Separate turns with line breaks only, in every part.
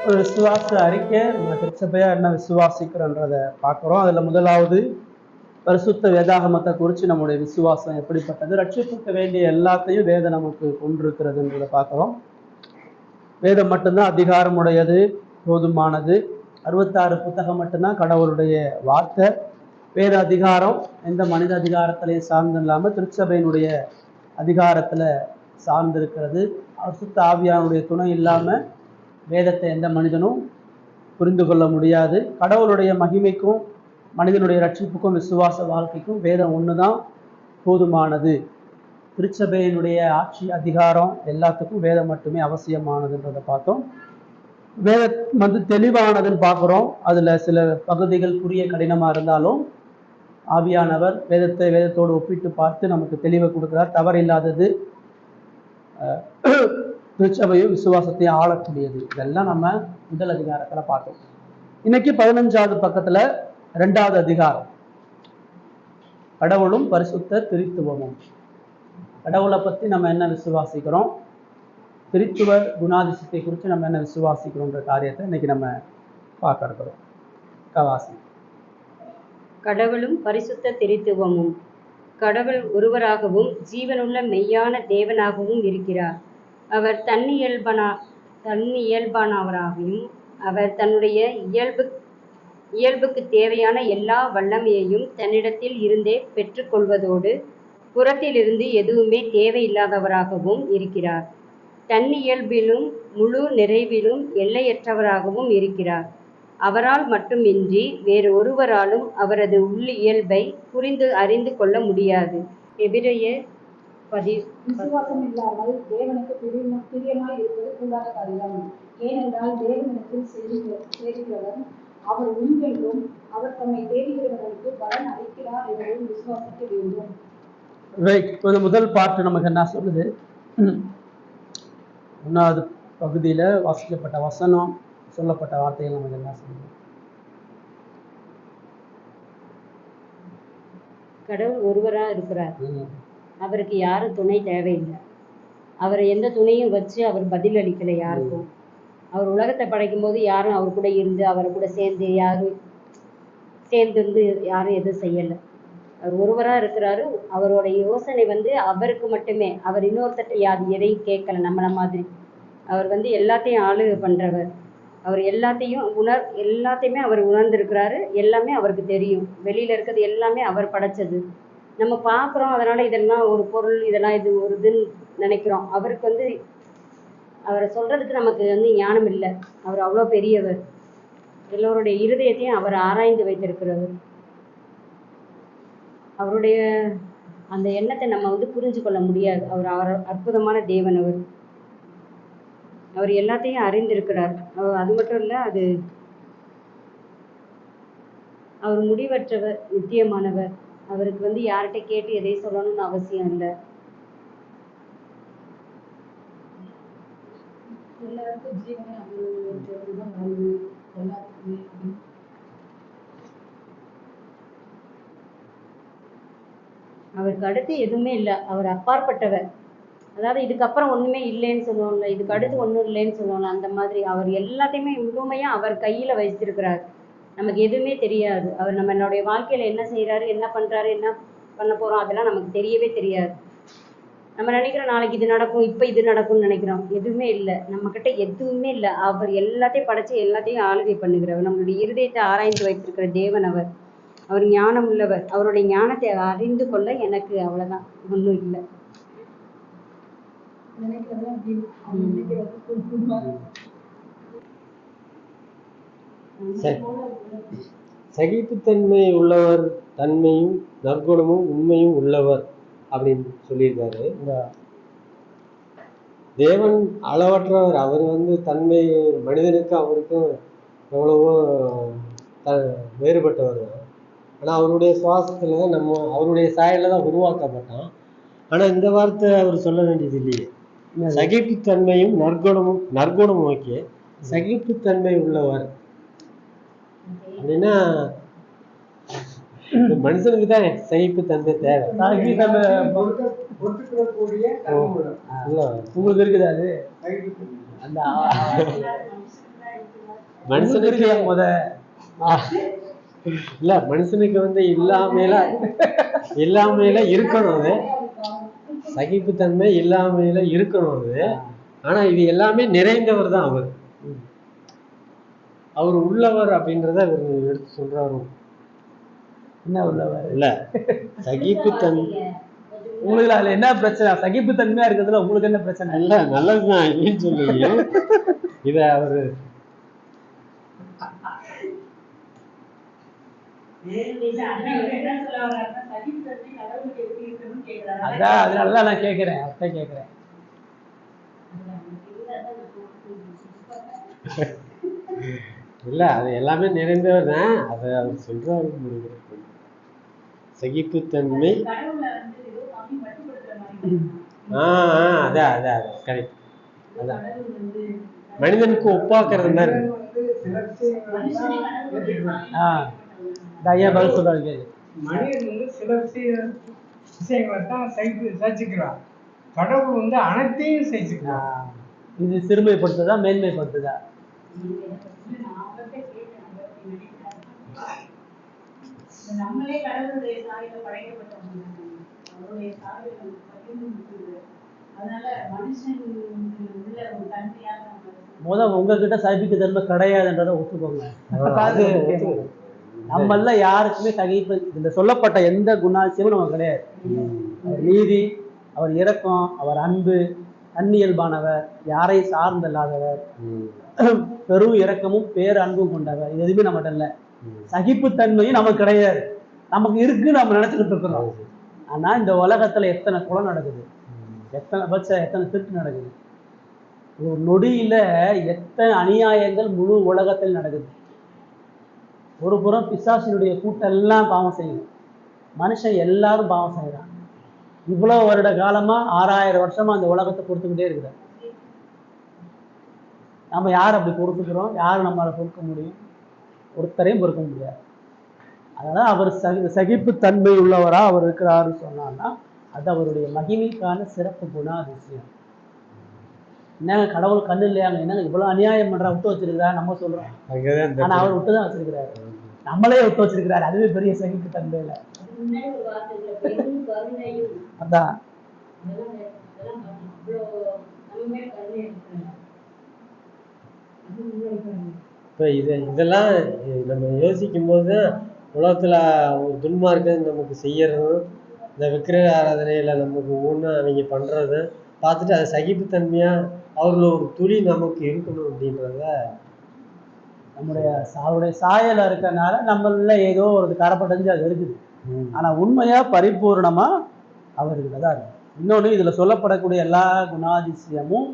ஒரு விசுவாச அறிக்கை நம்ம திருச்சபையா என்ன விசுவாசிக்கிறோன்றதை பார்க்குறோம். அதுல முதலாவது பரிசுத்த வேதாகமத்தை குறித்து நம்முடைய விசுவாசம் எப்படிப்பட்டது, ரட்சிப்புக்க வேண்டிய எல்லாத்தையும் வேதம் நமக்கு கொண்டிருக்கிறதுன்றதை பார்க்குறோம். வேதம் மட்டும்தான் அதிகாரமுடையது, போதுமானது. 66 புத்தகம் மட்டும்தான் கடவுளுடைய வார்த்தை. வேத அதிகாரம் எந்த மனித அதிகாரத்திலையும் சார்ந்து இல்லாமல் திருச்சபையினுடைய அதிகாரத்துல சார்ந்திருக்கிறது. பரிசுத்த ஆவியானுடைய துணை இல்லாம வேதத்தை எந்த மனிதனும் புரிந்து கொள்ள முடியாது. கடவுளுடைய மகிமைக்கும் மனிதனுடைய ரட்சிப்புக்கும் விசுவாச வாழ்க்கைக்கும் வேதம் ஒண்ணுதான் போதுமானது. திருச்சபையினுடைய ஆட்சி அதிகாரம் எல்லாத்துக்கும் வேதம் மட்டுமே அவசியமானதுன்றதை பார்த்தோம். வேதம் தெளிவானதுன்னு பார்க்குறோம். அதுல சில பகுதிகள் புரிய கடினமா இருந்தாலும் ஆவியானவர் வேதத்தோடு ஒப்பிட்டு பார்த்து நமக்கு தெளிவை கொடுக்கிறார். தவறில்லாதது, திருச்சபையும் விசுவாசத்தையும் ஆளக்கூடியது. இதெல்லாம் நம்ம முதல் அதிகாரத்துல பார்த்தோம். இன்னைக்கு 15வது பக்கத்துல 2வது அதிகாரம், கடவுளும் பரிசுத்த திரித்துவமும். கடவுளை பத்தி நம்ம என்ன விசுவாசிக்கிறோம், திரித்துவ குணாதிசயத்தை குறித்து நம்ம என்ன விசுவாசிக்கிறோன்ற காரியத்தை இன்னைக்கு நம்ம பார்க்க இருக்கிறோம். கவாசி.
கடவுளும் பரிசுத்த திரித்துவமும். கடவுள் ஒருவராகவும் ஜீவனுள்ள மெய்யான தேவனாகவும் இருக்கிறார். அவர் தன்னியல்பானவராகவும் அவர் தன்னுடைய இயல்புக்கு தேவையான எல்லா வல்லமையையும் தன்னிடத்தில் இருந்தே பெற்றுக்கொள்வதோடு புறத்திலிருந்து எதுவுமே தேவையில்லாதவராகவும் இருக்கிறார். தன்னியல்பிலும் முழு நிறைவிலும் எல்லையற்றவராகவும் இருக்கிறார். அவரால் மட்டுமின்றி வேறு ஒருவராலும் அவரது உள்ளியல்பை புரிந்து அறிந்து கொள்ள முடியாது. எபிரேயர்
விசுவாசம் இல்லாமல் தேவனுக்கு பிரியமாய் இருப்பது கூடாத காரியம். ஏனென்றால் தேவனிடத்தில் சேருகிறவர் அவர் உண்மையிலும் அவர் தம்மை தேடுகிறவர்களுக்கு பலன் அளிக்கிறார் என்பதை விசுவாசிக்க வேண்டும்.
முதல் பாட்டு நமக்கு என்ன சொல்லுது? 1வது பகுதியில வாசிக்கப்பட்ட வசனம், சொல்லப்பட்ட வார்த்தைகள் நமக்கு என்ன சொல்லுது?
கடவுள் ஒருவரா இருக்கிறார். அவருக்கு யாரும் துணை தேவையில்லை. அவர் எந்த துணையும் வச்சு அவர் பதில் அளிக்கலை யாருக்கும். அவர் உலகத்தை படைக்கும் போது யாரும் அவர் கூட இருந்து அவர் கூட சேர்ந்து இருந்து யாரும் எதுவும் செய்யலை. அவர் ஒருவரா இருக்கிறாரு. அவரோட யோசனை அவருக்கு மட்டுமே. அவர் இன்னொருத்தட்ட எதையும் கேட்கல. நம்மள மாதிரி அவர் எல்லாத்தையும் ஆளுகை பண்றவர். அவர் எல்லாத்தையுமே அவர் உணர்ந்திருக்கிறாரு. எல்லாமே அவருக்கு தெரியும். வெளியில இருக்கிறது எல்லாமே அவர் படைச்சது. நம்ம பார்க்குறோம், அதனால இதெல்லாம் ஒரு பொருள், இதெல்லாம் இது ஒரு இதுன்னு நினைக்கிறோம். அவருக்கு அவரை சொல்றதுக்கு நமக்கு ஞானம் இல்லை. அவர் அவ்வளோ பெரியவர். எல்லோருடைய இருதயத்தையும் அவர் ஆராய்ந்து வைத்திருக்கிறவர். அவருடைய அந்த எண்ணத்தை நம்ம புரிஞ்சு கொள்ள முடியாது. அவர் அற்புதமான தேவன். அவர் எல்லாத்தையும் அறிந்திருக்கிறார். அது மட்டும் இல்லை, அவர் முடிவற்றவர், நித்தியமானவர். அவருக்கு யார்கிட்ட கேட்டு எதை சொல்லணும்னு அவசியம் இல்லை.
எல்லாருக்கும் ஜீவனை
அவருக்கு அடுத்து எதுவுமே இல்லை. அவர் அப்பாற்பட்டவர். அதாவது இதுக்கப்புறம் ஒண்ணுமே இல்லைன்னு சொல்லுவோம்ல, இதுக்கு அடுத்து ஒன்றும் இல்லைன்னு சொல்லுவோம்ல, அந்த மாதிரி அவர் எல்லாத்தையுமே முழுமையா அவர் கையில வச்சிருக்கிறார். நமக்கு எதுவுமே தெரியாது. அவர் நம்மளுடைய வாழ்க்கையில என்ன செய்யறாரு, என்ன பண்றாரு, என்ன பண்ண போறோம், அதெல்லாம் நமக்கு தெரியவே தெரியாது. நம்ம நினைக்கிறோம் நாளைக்கு இது நடக்கும், இப்ப இது நடக்கும்னு நினைக்கிறோம். எதுவுமே இல்லை, நம்ம கிட்ட எதுவுமே இல்லை. அவர் எல்லாத்தையும் படைச்சு எல்லாத்தையும் ஆளுகை பண்ணுகிறவர். நம்மளுடைய இருதயத்தை ஆராய்ந்து வைத்திருக்கிற தேவன் அவர். அவர் ஞானம் உள்ளவர். அவருடைய ஞானத்தை அறிந்து கொள்ள எனக்கு அவ்வளவுதான், ஒன்றும் இல்லை.
சகிப்புத்தன்மை உள்ளவர், தன்மையும் நற்குணமும் உண்மையும் உள்ளவர் அப்படின்னு சொல்லியிருக்காரு. தேவன் அளவற்றவர். அவர் தன்மை மனிதனுக்கு அவருக்கும் எவ்வளவோ வேறுபட்டவர் தான். ஆனால் அவருடைய சுவாசத்துல தான் நம்ம அவருடைய சாயலில் தான் உருவாக்கப்பட்டோம். ஆனால் இந்த வார்த்தை அவர் சொல்ல வேண்டியது இல்லையே. சகிப்புத்தன்மையும் நற்குணமும் ஓகே, சகிப்புத்தன்மை உள்ளவர் அப்படின்னா மனுஷனுக்கு தான் சகிப்புத்தன்மை தேவை.
உங்களுக்கு இருக்குது அது. அந்த
மனுஷனுக்கு
முத
இல்ல மனுஷனுக்கு வந்து இல்லாமையில இருக்கணும் அது, சகிப்புத்தன்மை இல்லாமையில இருக்கணும் அது. ஆனா இது எல்லாமே நிறைந்தவர் தான் அவர். அவர் உள்ளவர் அப்படின்றத அவர் எடுத்து சொல்றாரு.
என்ன உள்ளவர்
இல்ல சகிப்புத்தன்மை
உங்களுக்கு அதுல என்ன பிரச்சனை? சகிப்புத்தன்மையா இருக்கிறதுல உங்களுக்கு என்ன பிரச்சனை?
இல்ல நல்லதுதான் இல்லைன்னு சொல்லி இத அவரு
அதான் அதனாலதான் நான் கேட்கிறேன், அவர்கிட்ட கேட்கிறேன்.
இல்ல அது எல்லாமே நிறைந்தவர் தான், அதை அவர் சொல்றாரு. சகிப்புத்தன்மை அதான் அதான் கரெக்ட். அதான் மனிதனுக்கு ஒப்பாக்குறது மாதிரி.
ஐயா பதில் சொல்றாரு.
மனிதன் வந்து சில விஷயங்களை தான் சகிச்சுக்கிறான், கடவுள் வந்து அனைத்தையும் சகிச்சுக்கிறான்.
இது சிறுமைப்படுத்துதா மேன்மைப்படுத்துதா?
நம்மளே கடவுளுடைய சாயல படைக்கப்பட்டவங்க, அவருடைய சாயல் அதனால மனுஷன் உள்ள ஒரு தன்மையாக
உங்ககிட்ட சகிப்பு தன்மை கிடையாதுன்றதை ஒத்துக்கோங்க. நம்மள யாருக்குமே சகிப்பு இந்த சொல்லப்பட்ட எந்த குணாதிசயமும் நமக்கு கிடையாது. அவர் நீதி, அவர் இரக்கம், அவர் அன்பு, தன்னியல்பானவர், யாரை சார்ந்தல்லாதவர், பெரும் இரக்கமும் பேர் அன்பும் கொண்டவர். இது எதுவுமே நம்மகிட்ட இல்லை. சகிப்புத்தன்மையும் நமக்கு கிடையாது. நமக்கு இருக்கு நம்ம நினைச்சுக்கிட்டு இருக்கிறோம். ஆனா இந்த உலகத்துல எத்தனை கொலை நடக்குது, எத்தனை திருட்டு நடக்குது, ஒரு நொடியில எத்தனை அநியாயங்கள் முழு உலகத்தில் நடக்குது. ஒரு புறம் பிசாசினுடைய கூட்டம் எல்லாம் பாவம் செய்யுது, மனுஷன் எல்லாரும் பாவம் செய்யறான். இவ்வளவு வருட காலமா 6000 வருஷமா அந்த உலகத்தை பொறுத்துக்கிட்டே இருக்கிறார். நம்ம யார் அப்படி பொறுத்துக்கிறோம்? யார் நம்மளால பொறுக்க முடியும்? ஒருத்தரையும் பொறுக்க முடியாது. அதனால அவர் சகிப்புத்தன்மை உள்ளவரா அவர் இருக்கிறாரு சொன்னான்னா அது அவருடைய மகிமைக்கான சிறப்பு குணாதிசயம். என்னங்க கடவுள் கண்ணு இல்லையாங்க, என்னங்க இவ்வளவு அநியாயம் பண்றா, விட்டு வச்சிருக்கிறார் நம்ம சொல்றோம். ஆனா அவர் விட்டுதான் வச்சிருக்கிறாரு, நம்மளே விட்டு வச்சிருக்கிறாரு. அதுவே பெரிய சகிப்புத்தன்மை இல்லை. அதான்
இப்போ இதெல்லாம் நம்ம யோசிக்கும் போது உலகத்துல ஒரு துன்மார்க்கம் நமக்கு செய்யறதும், இந்த விக்கிரக ஆராதனையில நமக்கு ஒன்று அவங்க பண்றது பார்த்துட்டு அது சகிப்புத்தன்மையா அவர்கள் ஒரு துளி நமக்கு இருக்கணும் அப்படின்றத
அவருடைய சாயல இருக்கனால நம்மள ஏதோ ஒரு கரப்படைஞ்சு அது இருக்குது. ஆனா உண்மையா பரிபூர்ணமா அவருக்கு தான் இருக்கு. இன்னொன்று இதுல சொல்லப்படக்கூடிய எல்லா குணாதிசயமும்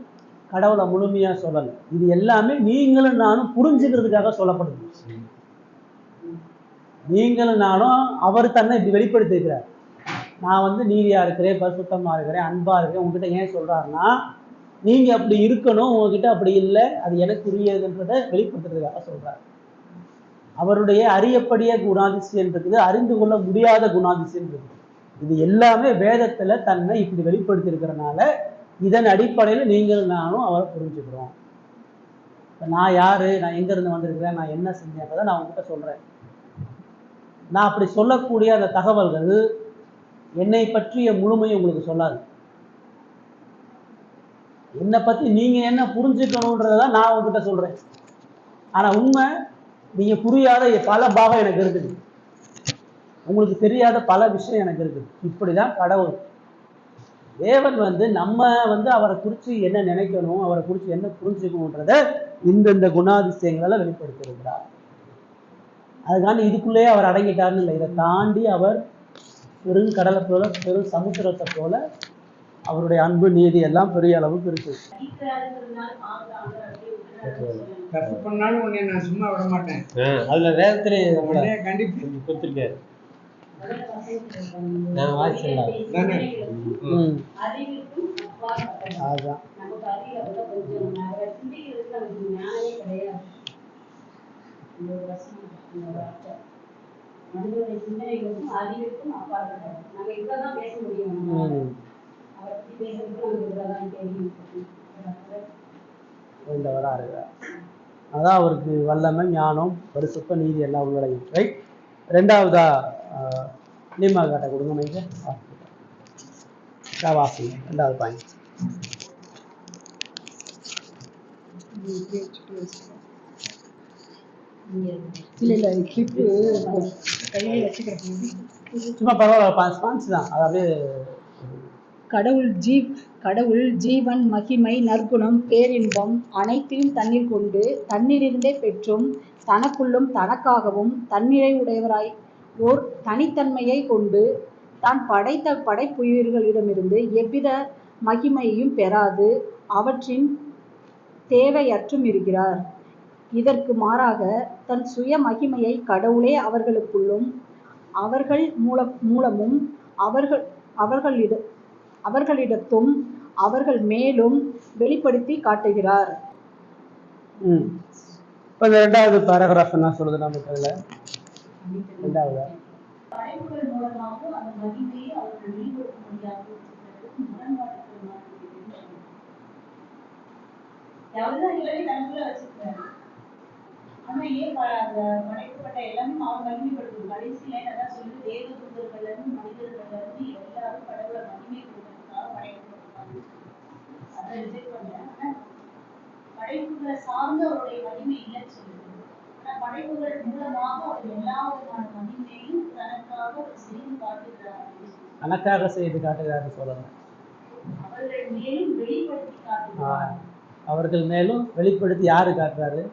கடவுளை முழுமையா சொல்லலை. இது எல்லாமே நீங்களும் நானும் புரிஞ்சுக்கிறதுக்காக சொல்லப்படுது. நீங்களும் நானும் அவர் தன்னை இப்படி வெளிப்படுத்தி இருக்கிறார். நான் வந்து நீதியா இருக்கிறேன், பரிசுத்தமா இருக்கிறேன், அன்பா இருக்கிறேன் உங்ககிட்ட ஏன் சொல்றாருன்னா நீங்க அப்படி இருக்கணும், உங்ககிட்ட அப்படி இல்லை, அது எனக்கு உரியதுன்றதை வெளிப்படுத்துறதுக்காக சொல்றாரு. அவருடைய அறியப்படிய குணாதிசயம் இருக்குது, அறிந்து கொள்ள முடியாத குணாதிசயம் இருக்குது. இது எல்லாமே வேதத்துல தன்னை இப்படி வெளிப்படுத்தி இருக்கிறனால இதன் அடிப்படையில் நீங்கள் நானும் அவரை புரிஞ்சுக்கிறோம். இப்போ நான் யாரு, நான் எங்க இருந்து வந்திருக்கிறேன், நான் என்ன செஞ்சேன்றதை நான் உங்ககிட்ட சொல்றேன். நான் அப்படி சொல்லக்கூடிய அந்த தகவல்கள் என்னை பற்றிய முழுமையை உங்களுக்கு சொல்லாது. என்னை பத்தி நீங்க என்ன புரிஞ்சுக்கணுன்றதான் நான் உங்ககிட்ட சொல்றேன். ஆனா உண்மை நீங்க புரியாத பல பாகம் எனக்கு இருக்குது, உங்களுக்கு தெரியாத பல விஷயம் எனக்கு இருக்குது. இப்படிதான் கடவுள். தேவன் வந்து நம்ம வந்து அவரை குறித்து என்ன நினைக்கணும், அவரை குறித்து என்ன புரிஞ்சுக்கணுன்றத இந்த குணாதிசயங்களால வெளிப்படுத்தியிருக்கிறார். அதுக்காண்டி இதுக்குள்ளேயே அவர் அடங்கிட்டாருன்னு இல்லை. இதை தாண்டி அவர் பெருங்கடலை போல, பெரும் சமுத்திரத்தை போல அவருடைய அன்பு நீதி எல்லாம் பெரிய அளவுக்கு இருக்கு.
தப்பு பண்ணாலும் உன்னை நான் சும்மா விட மாட்டேன்.
அதுல வேதத்திலே
கண்டிப்பா
கொடுத்துருக்காரு. நான் வாசிச்சேன்.
மனிதனுடைய சிந்தனைகளுக்கும் அறிவிற்கும் அப்பாற்பட்டது. நம்ம இவ்வளவுதான் பேச முடியும். அவரை பத்தி பேசுறதுக்கு நமக்கு இவ்வளவுதான் தெரியும்.
அதான் அவருக்கு வல்லமை, ஞானம், பரிசுத்த, நீதி எல்லாம் உள்ளடங்கி. ரைட். ரெண்டாவதா நீமா காட்ட கொடுங்க மைங்க. வாசிங்க ரெண்டாவது பாயிண்ட். சும்மா பரவாயில்ல, ஸ்பான்ஸ் தான், அது அப்படியே.
கடவுள் ஜீவன், மகிமை, நற்குணம், பேரின்பம் அனைத்தையும் தண்ணீர் கொண்டு தண்ணீரிருந்தே பெற்றும் தனக்குள்ளும் தனக்காகவும் தன்னிறை உடையவராய் ஓர் தனித்தன்மையை கொண்டு தான் படைத்த படைப்புயிர்களிடமிருந்து எவ்வித மகிமையையும் பெறாது அவற்றின் தேவையற்றும் இருக்கிறார். இதற்கு மாறாக தன் சுய மகிமையை கடவுளே அவர்களுக்குள்ளும் அவர்கள் மூலமும் அவர்களிடத்தும் அவர்கள் மேலும் வெளிப்படுத்தி காட்டுகிறார்.
இப்போ இந்த ரெண்டாவது பேராகிராஃப் என்ன சொல்லுது நமக்கு? அதில் ரெண்டாவது
படைப்புகள் மூலமாக அந்த மகிமையை அவர்கள் வெளிப்படுத்த முடியாது. எவ்வளவுதான் எல்லாரையும் தனக்குள்ள வச்சிருக்காரு. ஆனா ஏன் படைக்கப்பட்ட எல்லாமே அவன் மகிமைப்படுத்தும். கடைசியில அதான் சொல்லுது, தேவ தூதர்கள்ல இருந்து மனிதர்கள்ல இருந்து எல்லாரும் கடவுளை மகிமை கொடுக்கறதுக்காக படைக்கப்பட்டிருக்காங்க. அதை ரிஜெக்ட் பண்ணல. ஆனா படைப்புகளை சார்ந்து அவருடைய மகிமை இல்லைன்னு சொல்லுது. ஆனா படைப்புகள் மூலமாக அவர் எல்லா விதமான மகிமையும் தனக்காக செய்து காட்டுகிறார்.
தனக்காக செய்து காட்டுகிறாரு சொல்லணும்.
அவர்கள் மேலும் வெளிப்படுத்தி காட்டுகிறார்.
அவர்கள் மேலும் வெளிப்படுத்தி யாரு காட்டுறாரு?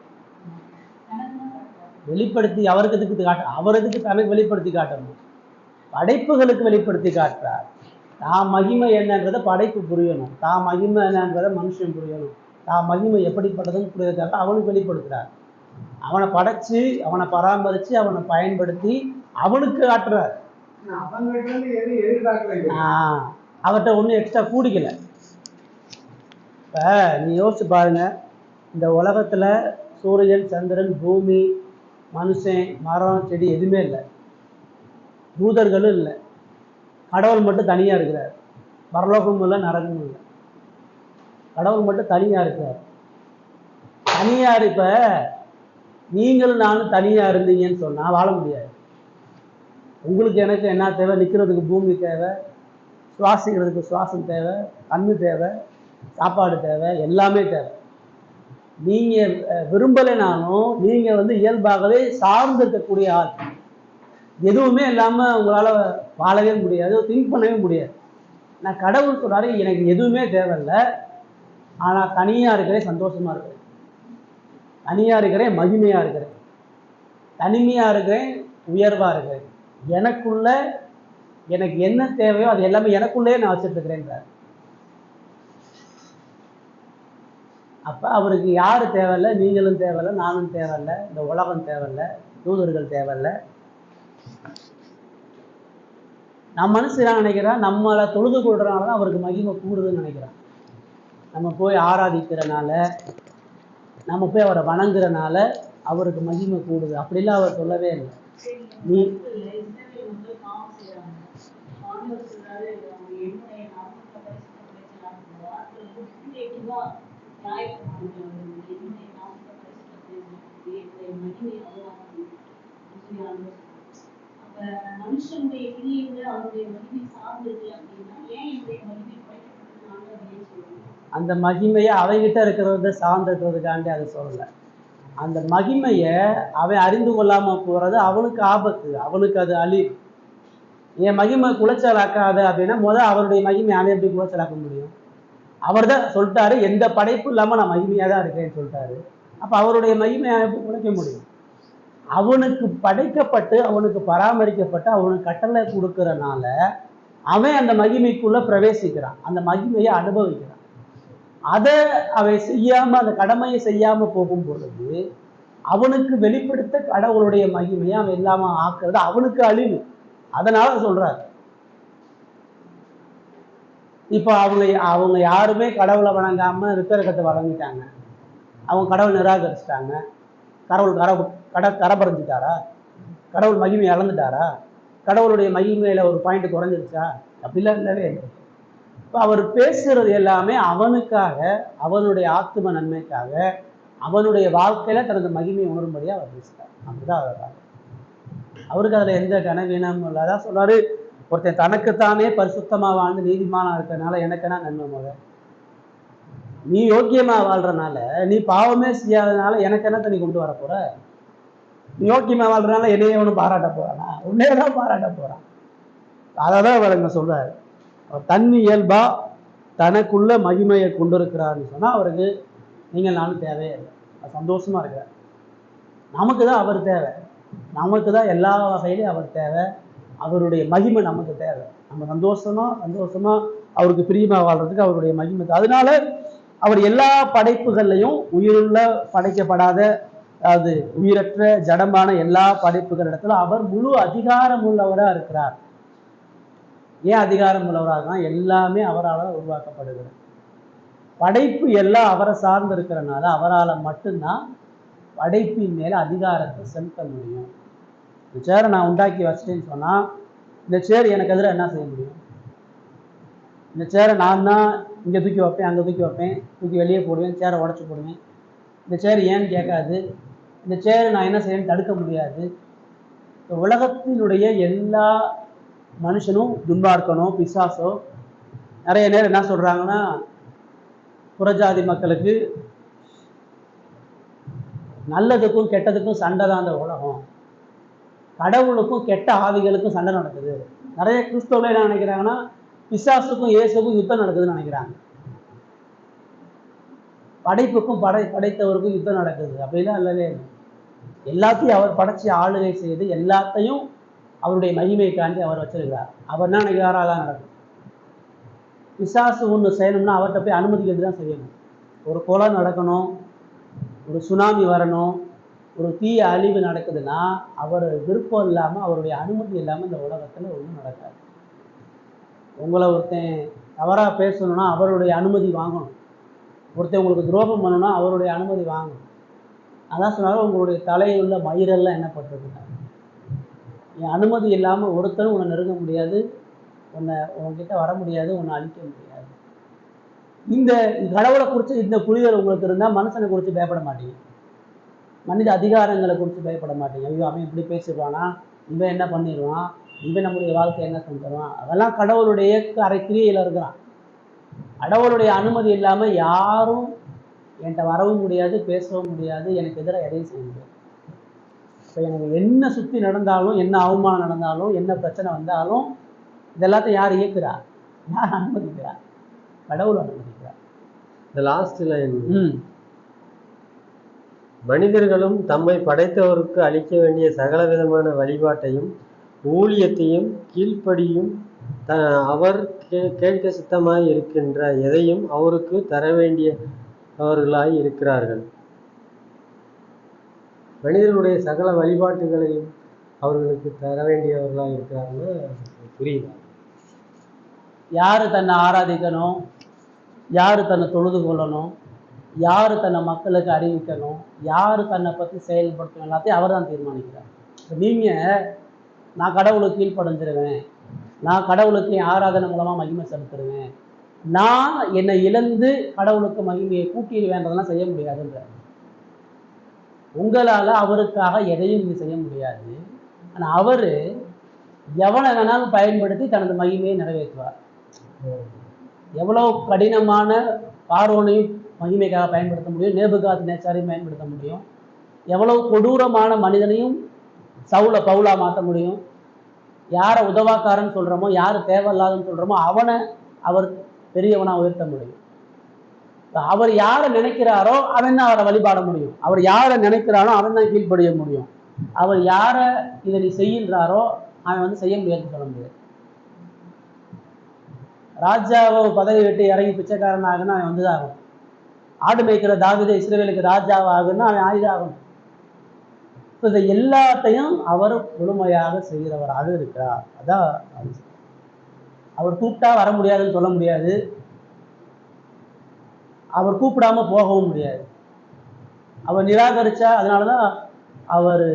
வெளிப்படுத்தி அவருக்கு எதுக்கு காட்ட, அவர் எதுக்கு தனக்கு வெளிப்படுத்தி காட்டணும்? படைப்புகளுக்கு வெளிப்படுத்தி காட்டுறார். தான் மகிமை என்னன்றதை படைப்பு புரியணும், தான் மகிமை என்னன்றதை மனுஷன் புரியணும், தான் மகிமை எப்படிப்பட்டதுன்னு புரியறதுக்காக அவனுக்கு வெளிப்படுத்துறார். அவனை படைச்சு, அவனை பராமரித்து, அவனை பயன்படுத்தி அவனுக்கு காட்டுறார். அவர்கிட்ட ஒன்றும் எக்ஸ்ட்ரா கூடிக்கலை. இப்போ நீ யோசிச்சு பாருங்க, இந்த உலகத்தில் சூரியன், சந்திரன், பூமி, மனுஷன், மரம், செடி எதுவுமே இல்லை, தூதர்களும் இல்லை, கடவுள் மட்டும் தனியாக இருக்கிறார். பரலோகமும் இல்லை, நரகமும் இல்லை, கடவுள் மட்டும் தனியாக இருக்கிறார். தனியார். இப்போ நீங்களும் நானும் தனியாக இருந்தீங்கன்னு சொன்னால் வாழ முடியாது. உங்களுக்கு எனக்கு என்ன தேவை? நிற்கிறதுக்கு பூமி தேவை, சுவாசிக்கிறதுக்கு சுவாசம் தேவை, கண்ணு தேவை, சாப்பாடு தேவை, எல்லாமே தேவை. நீங்கள் விரும்பலைனாலும் நீங்கள் இயல்பாகவே சார்ந்து இருக்கக்கூடிய ஆள். எதுவுமே இல்லாமல் உங்களால் வாழவே முடியாது, திங்க் பண்ணவே முடியாது. நான் கடவுள் சொல்கிறாரு, எனக்கு எதுவுமே தேவையில்லை, ஆனால் தனியாக இருக்கிறேன், சந்தோஷமாக இருக்கிறேன், தனியாக இருக்கிறேன், மகிமையாக இருக்கிறேன், தனிமையாக இருக்கிறேன், உயர்வாக இருக்கிறேன். எனக்குள்ள எனக்கு என்ன தேவையோ அது எல்லாமே எனக்குள்ளே நான் வச்சுட்டு இருக்கிறேன்றார். அப்போ அவருக்கு யார் தேவையில்லை? நீங்களும் தேவையில்லை, நானும் தேவையில்லை, இந்த உலகம் தேவையில்லை, தூதர்கள் தேவையில்லை. நம்ம மனசு என்ன நினைக்கிறான்? நம்மளை தொழுது கொள்றதுனால தான் அவருக்கு மகிமை கூடுதுன்னு நினைக்கிறான். நம்ம போய் ஆராதிக்கிறனால, நம்ம போய் அவரை வணங்குறனால அவருக்கு மகிமை கூடுது. அப்படிலாம் அவர் சொல்லவே இல்லை. நீ
மனுஷனுடைய கிரியைகளை அவருடைய மகிமை சார்ந்தது அப்படின்னா ஏன் என்னுடைய மகிமை குறைக்கப்பட்டதுனால சொல்லுங்க.
அந்த மகிமையை அவங்கிட்ட இருக்கிறத சார்ந்திருக்கிறதுக்காண்டி அதை சொல்லலை. அந்த மகிமையை அவன் அறிந்து கொள்ளாமல் போகிறது அவனுக்கு ஆபத்து, அவனுக்கு அது அழிவு. என் மகிமை குலைச்சலாக்காத அப்படின்னா அவருடைய மகிமை அவன் எப்படி குலைச்சலாக்க முடியும்? அவர் தான் சொல்லிட்டாரு, எந்த படைப்பு இல்லாமல் நான் மகிமையாக தான் இருக்கேன்னு சொல்லிட்டாரு. அப்போ அவருடைய மகிமையை எப்படி குலைக்க முடியும்? அவனுக்கு படைக்கப்பட்டு, அவனுக்கு பராமரிக்கப்பட்டு, அவனுக்கு கட்டளை கொடுக்கறனால அவன் அந்த மகிமைக்குள்ள பிரவேசிக்கிறான், அந்த மகிமையை அனுபவிக்கிறான். அதை அவன் செய்யாம, அந்த கடமையை செய்யாம போகும் பொழுது அவனுக்கு வெளிப்படுத்த கடவுளுடைய மகிமையை அவன் இல்லாம ஆக்குறது அவனுக்கு அழிவு. அதனால சொல்றாரு. இப்போ அவங்க யாருமே கடவுளை வணங்காம ரித்தரகத்தை வழங்கிட்டாங்க, அவங்க கடவுள் நிராகரிச்சிட்டாங்க. கரபறைஞ்சிட்டாரா? கடவுள் மகிமை இழந்துட்டாரா? கடவுளுடைய மகிமையில ஒரு பாயிண்ட் குறைஞ்சிருச்சா? அப்படிலாம் இல்லவே இல்லை. இப்போ அவர் பேசுறது எல்லாமே அவனுக்காக, அவனுடைய ஆத்தும நன்மைக்காக, அவனுடைய வாழ்க்கையில தனது மகிமையை உணரும்படியா அவர் பேசுகிறார். அப்படிதான் அவர் அவருக்கு அதுல எந்த கனவீனமும் இல்லை. அதான் சொல்றாரு, ஒருத்தன் தனக்குத்தானே பரிசுத்தமா வாழ்ந்து நீதிமானா இருக்கிறதுனால எனக்குன்னா நன்மை முதல். நீ யோக்கியமா வாழ்றனால, நீ பாவமே செய்யாதனால எனக்கு என்ன தண்ணி கொண்டு வர போற? நீ யோக்கியமா வாழ்றனால என்னையே ஒன்று பாராட்ட போறானா? உன்னையதான் பாராட்ட போறான். அதான் அவர் அங்க சொல்றாரு. அவர் தண்ணி இயல்பா தனக்குள்ள மகிமையை கொண்டு இருக்கிறாருன்னு சொன்னா அவருக்கு நீங்கள் நானும் தேவையே இல்லை. சந்தோஷமா இருக்கிறார். நமக்கு தான் அவர் தேவை. நமக்கு தான் எல்லா வகையிலையும் அவர் தேவை. அவருடைய மகிமை நமக்கு தேவை. நம்ம சந்தோஷமா அவருக்கு பிரியமா வாழ்றதுக்கு அவருடைய மகிமை. அதனால அவர் எல்லா படைப்புகள்லையும் உயிருள்ள படைக்கப்படாத, அதாவது உயிரற்ற ஜடமான எல்லா படைப்புகள் இடத்துல அவர் முழு அதிகாரம் உள்ளவரா இருக்கிறார். ஏன் அதிகாரம் உள்ளவராக? எல்லாமே அவரால் தான் உருவாக்கப்படுகிறது. படைப்பு எல்லாம் அவரை சார்ந்து இருக்கிறனால அவரால் மட்டும்தான் படைப்பின் மேல அதிகாரத்தை செலுத்த முடியும். இந்த சேரை நான் உண்டாக்கி வச்சிட்டேன்னு சொன்னா இந்த சேர் எனக்கு எதிராக என்ன செய்ய முடியும்? இந்த சேரை நான் தான் இங்கே தூக்கி வைப்பேன், அங்கே தூக்கி வைப்பேன், தூக்கி வெளியே போடுவேன், சேரை உடச்சி போடுவேன். இந்த சேர் ஏன்னு கேட்காது. இந்த சேரை நான் என்ன செய்யணும்னு தடுக்க முடியாது. உலகத்தினுடைய எல்லா மனுஷனும் துன்பார்க்கனோ பிசாசோ நிறைய நேரம் என்ன சொல்றாங்கன்னா, புறஜாதி மக்களுக்கு நல்லதுக்கும் கெட்டதுக்கும் சண்டை தான் அந்த உலகம், கடவுளுக்கும் கெட்ட ஆவிகளுக்கும் சண்டை நடக்குது. நிறைய கிறிஸ்தவர்கள் என்ன நினைக்கிறாங்கன்னா, பிசாசுக்கும் இயேசுக்கும் யுத்தம் நடக்குதுன்னு நினைக்கிறாங்க. படைப்புக்கும் படைத்தவருக்கும் யுத்தம் நடக்குது அப்படிலாம் இல்லவே இல்லை. எல்லாத்தையும் அவர் படைச்சி ஆளுகை செய்து எல்லாத்தையும் அவருடைய மகிமைக்காண்டி அவர் வச்சிருக்கிறார். அவர் என்ன நினைக்கிறாரோ அதான் நடக்கும். பிசாசு ஒன்று செய்யணும்னா அவர்கிட்ட போய் அனுமதி கேட்டு தான் செய்யணும். ஒரு கொலை நடக்கணும், ஒரு சுனாமி வரணும், ஒரு தீய அழிவு நடக்குதுன்னா அவர் விருப்பம் இல்லாமல் அவருடைய அனுமதி இல்லாமல் இந்த உலகத்தில் ஒன்றும் நடக்காது. உங்களை ஒருத்தன் தவறாக பேசணும்னா அவருடைய அனுமதி வாங்கணும். ஒருத்தன் உங்களுக்கு துரோகம் பண்ணணும்னா அவருடைய அனுமதி வாங்கணும். அதான் சொன்னாலும் உங்களுடைய தலையில் உள்ள மயிரெல்லாம் என்ன பட்டிருக்குங்க, என் அனுமதி இல்லாமல் ஒருத்தரும் உன்னை நெருங்க முடியாது, உன்கிட்ட வர முடியாது, உன்னை அழிக்க முடியாது. இந்த கடவுளை குறித்து இந்த புரிதல் உங்களுக்கு இருந்தால் மனுஷனை குறித்து பயப்பட மாட்டீங்க, மனித அதிகாரங்களை குறித்து பயப்பட மாட்டீங்க. ஐயோ அவன் இப்படி பேசிடுவானா, இவன் என்ன பண்ணிடுவான், இவன் நம்முடைய வாழ்க்கை என்ன செஞ்சிருவான். அதெல்லாம் கடவுளுடைய அரைக்கிரியில் இருக்கிறான். கடவுளுடைய அனுமதி இல்லாமல் யாரும் என்கிட்ட வரவும் முடியாது, பேசவும் முடியாது, எனக்கு எதிராக எதையும் செய்ய முடியாது. இப்போ எனக்கு என்ன சுற்றி நடந்தாலும், என்ன அவமானம் நடந்தாலும், என்ன பிரச்சனை வந்தாலும் இதெல்லாத்தையும் யார் இயக்குறா? யார் அனுமதிக்கிறா? கடவுள் அனுமதிக்கிறார்.
இந்த லாஸ்ட் லைன், மனிதர்களும் தம்மை படைத்தவருக்கு அளிக்க வேண்டிய சகல விதமான வழிபாட்டையும் ஊழியத்தையும் கீழ்ப்படியும் அவர் கேட்க சித்தமாய் இருக்கின்ற எதையும் அவருக்கு தர வேண்டியவர்களாய் இருக்கிறார்கள். மனிதர்களுடைய சகல வழிபாட்டுகளையும் அவர்களுக்கு தர வேண்டியவர்களாக இருக்கிறார்கள். புரியுது?
யாரு தன்னை ஆராதிக்கணும், யாரு தன்னை தொழுது கொள்ளணும், யாரு தன்னை மக்களுக்கு அறிவிக்கணும், யாரு தன்னை பற்றி செயல்படுத்தணும், எல்லாத்தையும் அவர் தான் தீர்மானிக்கிறார். இப்போ நீங்கள் நான் கடவுளுக்கு கீழ்ப்படைஞ்சிருவேன், நான் கடவுளுக்கு என் ஆராதனை மூலமாக மகிமை செலுத்துருவேன், நான் என்னை இழந்து கடவுளுக்கு மகிமையை கூட்டிடுவேன்றதெல்லாம் செய்ய முடியாதுன்ற. உங்களால் அவருக்காக எதையும் நீங்கள் செய்ய முடியாது. ஆனால் அவர் எவனை வேணாலும் பயன்படுத்தி தனது மகிமையை நிறைவேற்றுவார். எவ்வளோ கடினமான பார்வோனையும் மகிமைக்காக பயன்படுத்த முடியும், நேபுகாத் நேச்சாரையும் பயன்படுத்த முடியும், எவ்வளவு கொடூரமான மனிதனையும் சவுல பவுலா மாற்ற முடியும். யாரை உதவாக்காரன்னு சொல்கிறோமோ, யார் தேவையில்லாதன்னு சொல்கிறோமோ அவனை அவர் பெரியவனாக உயர்த்த முடியும். அவர் யாரை நினைக்கிறாரோ அவன் தான் அவரை வழிபாட முடியும். அவர் யாரை நினைக்கிறாரோ அவன் தான் கீழ்ப்படிய முடியும். அவர் யாரை இதை நீ செய்கின்றாரோ அவன் செய்ய முடியாதுன்னு சொல்ல முடியாது. ராஜாவை பதவி விட்டு இறங்கி பிச்சைக்காரன் ஆகுன்னா அவன் வந்துதான் ஆகணும். ஆடு மேய்க்கிற தாவீது இஸ்ரவேலுக்கு ராஜாவாக ஆகுன்னா அவன் ஆயுதாகணும். இதை எல்லாத்தையும் அவர் முழுமையாக செய்கிறவராக இருக்கிறார். அதான் அவர் கூப்பிட்டா வர முடியாதுன்னு சொல்ல முடியாது, அவர் கூப்பிடாம போகவும் முடியாது. அவர் நிராகரிச்சா அதனாலதான் அவர்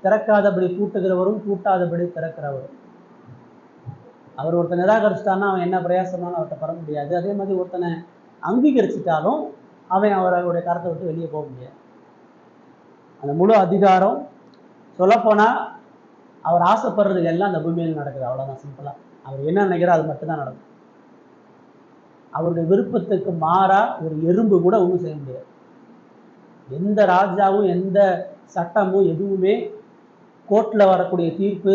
திறக்காதபடி கூட்டுகிறவரும் கூட்டாதபடி திறக்கிறவரும். அவர் ஒருத்தனை நிராகரிச்சிட்டான்னா அவன் என்ன பிரயாசமானு அவர்கிட்ட பெற முடியாது. அதே மாதிரி ஒருத்தனை அங்கீகரிச்சிட்டாலும் அவன் அவருடைய கரத்தை விட்டு வெளியே போக முடியாது. அந்த முழு அதிகாரம் சொல்லப்போனால் அவர் ஆசைப்படுறதுக்கு எல்லாம் அந்த பூமியில் நடக்குது. அவ்வளோதான், சிம்பிளாக. அவர் என்ன நினைக்கிறார் அது மட்டும்தான் நடக்கும். அவருடைய விருப்பத்துக்கு மாறா ஒரு எறும்பு கூட ஒன்றும் செய்ய முடியாது. எந்த ராஜாவும் எந்த சட்டமும் எதுவுமே கோர்ட்டில் வரக்கூடிய தீர்ப்பு,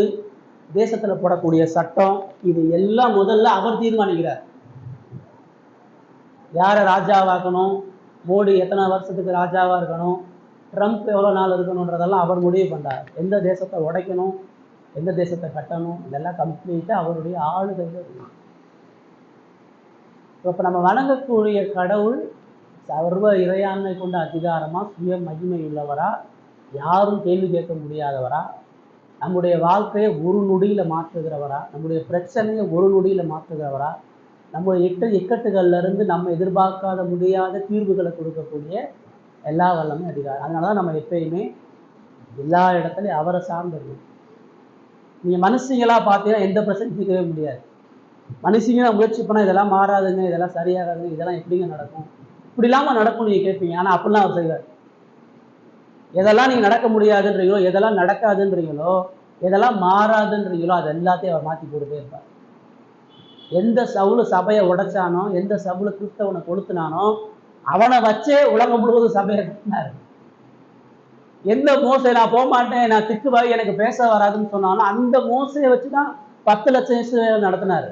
தேசத்தில் போடக்கூடிய சட்டம், இது எல்லாம் முதல்ல அவர் தீர்மானிக்கிறார். யாரை ராஜாவாக்கணும், மோடி எத்தனை வருஷத்துக்கு ராஜாவாக இருக்கணும், ட்ரம்ப் எவ்வளோ நாள் இருக்கணுன்றதெல்லாம் அவர் முடிவு பண்ணுறார். எந்த தேசத்தை உடைக்கணும், எந்த தேசத்தை கட்டணும், இதெல்லாம் கம்ப்ளீட்டாக அவருடைய ஆளுகையில் இருக்கு. இப்போ நம்ம வணங்கக்கூடிய கடவுள் சர்வ இறையாண்மை கொண்ட அதிகாரமாக சுய மகிமை உள்ளவரா, யாரும் கேள்வி கேட்க முடியாதவரா, நம்முடைய வாழ்க்கையை ஒரு நொடியில் மாற்றுகிறவரா, நம்முடைய பிரச்சனையை ஒரு நொடியில் மாற்றுகிறவரா, நம்முடைய இக்கட்டுகள்லேருந்து நம்ம எதிர்பார்க்காத முடியாத தீர்வுகளை கொடுக்கக்கூடிய எல்லா வல்லமே அதிகாரம். அதனால தான் நம்ம எப்பயுமே எல்லா இடத்துலையும் அவரை சார்ந்திருக்கணும். நீங்கள் மனுஷங்களாக பார்த்தீங்கன்னா எந்த பிரச்சனையும் தீர்க்கவே முடியாது. மனுஷங்க முயற்சி பண்ணால் இதெல்லாம் மாறாதுங்க, இதெல்லாம் சரியாகாதுங்க, இதெல்லாம் எப்படிங்க நடக்கும், இப்படி இல்லாமல் நடக்கும் நீங்கள் கேட்பீங்க. ஆனால் அப்படிலாம் அவர் செய்வார். எதெல்லாம் நீங்கள் நடக்க முடியாதுன்றீங்களோ, எதெல்லாம் நடக்காதுன்றீங்களோ, எதெல்லாம் மாறாதுன்றீங்களோ, அது எல்லாத்தையும் அவர் மாற்றி போட்டுட்டே இருப்பார். எந்த சவுளு சபையை உடைச்சானோ, எந்த சவுளு கிறிஸ்தவனை கொளுத்துனானோ, அவனை வச்சே உலகம் முழுவதும் சபையை கட்டினார். எந்த மோசை நான் போக மாட்டேன், நான் திக்குவாய், எனக்கு பேச வராதுன்னு சொன்னாலும் அந்த மோசையை வச்சு தான் 10 லட்சம் இஸ்ரவேல் நடத்தினார்.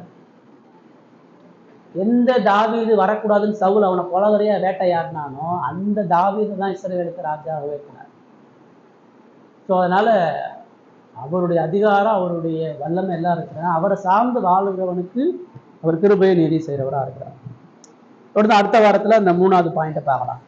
எந்த தாவீது வரக்கூடாதுன்னு சவுல் அவனை கொலவரையா வேட்டையாடினானோ அந்த தாவீது தான் இஸ்ரவேலுக்கு ராஜாவை வைக்கினார். ஸோ அதனால அவருடைய அதிகாரம், அவருடைய வல்லமை எல்லாம் இருக்கிறார். அவரை சார்ந்து வாழுகிறவனுக்கு அவர் கிருபையை நீதி செய்கிறவராக இருக்கிறார். தொடர்ந்து அடுத்த வாரத்தில் இந்த 3வது பாயிண்ட்டை பார்க்கலாம்.